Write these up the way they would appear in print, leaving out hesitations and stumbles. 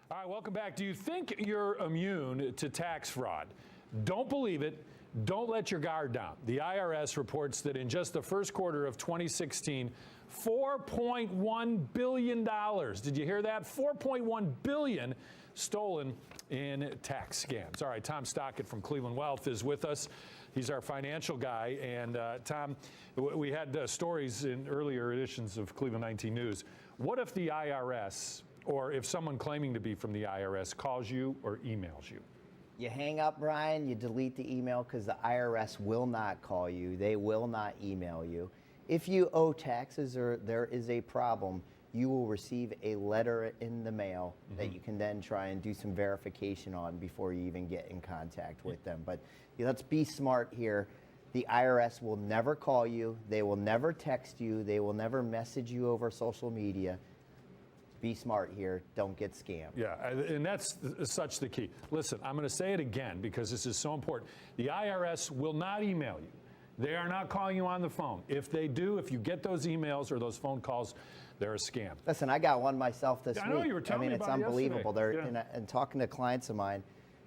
All right, welcome back. Do you think you're immune to tax fraud? Don't believe it. Don't let your guard down. The IRS reports that in just the first quarter of 2016, $4.1 billion. Did you hear that? $4.1 billion stolen in tax scams. All right, Tom Stockett from Cleveland Wealth is with us. He's our financial guy. And Tom, we had stories in earlier editions of Cleveland 19 News. What if the IRS, or if someone claiming to be from the IRS, calls you or emails you? You hang up, Brian, you delete the email because the IRS will not call you. They will not email you. If you owe taxes or there is a problem, you will receive a letter in the mail that you can then try and do some verification on before you even get in contact with them. But let's be smart here. The IRS will never call you. They will never text you. They will never message you over social media. Be smart here. Don't get scammed. Yeah, and that's such the key. Listen, I'm going to say it again because this is so important. The IRS will not email you. They are not calling you on the phone. If they do, if you get those emails or those phone calls, they're a scam. Listen, I got one myself this week. I know you were telling me about it. It's unbelievable. And talking to clients of mine,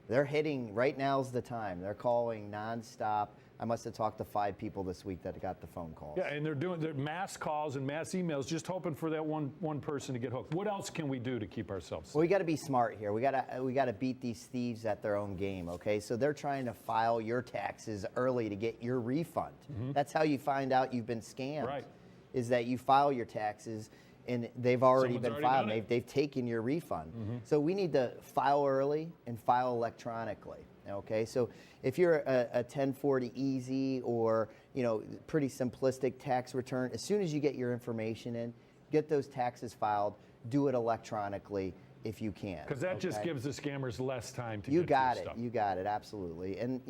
they're hitting, right now's the time. They're calling nonstop. I must have talked to 5 people this week that got the phone calls. Yeah, and they're doing their mass calls and mass emails, just hoping for that one person to get hooked. What else can we do to keep ourselves safe? Well, we got to be smart here. We got to beat these thieves at their own game. Okay, so they're trying to file your taxes early to get your refund. That's how you find out you've been scammed. Right. Is that you file your taxes and they've already Someone's been already filed. They've taken your refund. So we need to file early and file electronically. Okay, so if you're a 1040 easy or pretty simplistic tax return, as soon as you get your information in, get those taxes filed, do it electronically if you can. Because that just gives the scammers less time to you get got to it. stuff. You got it, absolutely. And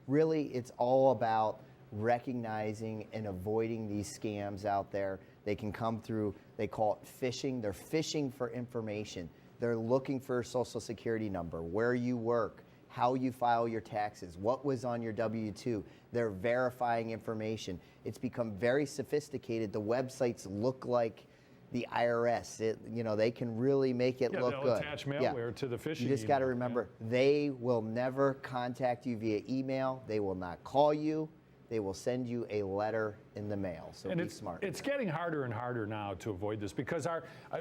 really, it's all about recognizing and avoiding these scams out there. They can come through. They call it phishing. They're phishing for information. They're looking for a social security number, where you work, how you file your taxes, what was on your W-2. They're verifying information. It's become very sophisticated. The websites look like the IRS. They can really make it look good. They'll attach malware to the phishing. You just got to remember, they will never contact you via email. They will not call you. They will send you a letter in the mail. So be smart. It's getting harder and harder now to avoid this because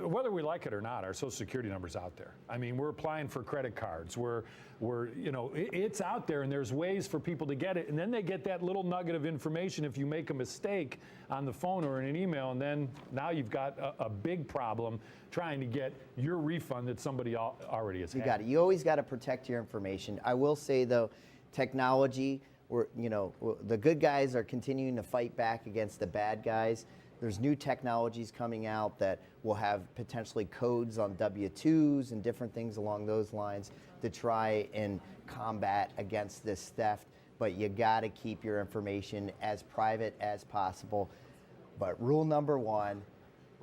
whether we like it or not, our Social Security number's out there. I mean, we're applying for credit cards. It's out there, and there's ways for people to get it. And then they get that little nugget of information if you make a mistake on the phone or in an email, and then now you've got a big problem trying to get your refund that somebody already has had. You got it. You always got to protect your information. I will say, though, technology, the good guys are continuing to fight back against the bad guys. There's new technologies coming out that will have potentially codes on W-2s and different things along those lines to try and combat against this theft. But you got to keep your information as private as possible. But rule number 1,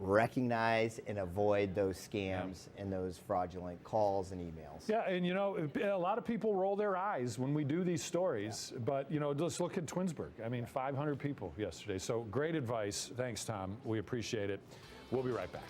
recognize and avoid those scams and those fraudulent calls and emails. Yeah, and a lot of people roll their eyes when we do these stories, but let's look at Twinsburg. I mean, 500 people yesterday. So great advice. Thanks, Tom. We appreciate it. We'll be right back.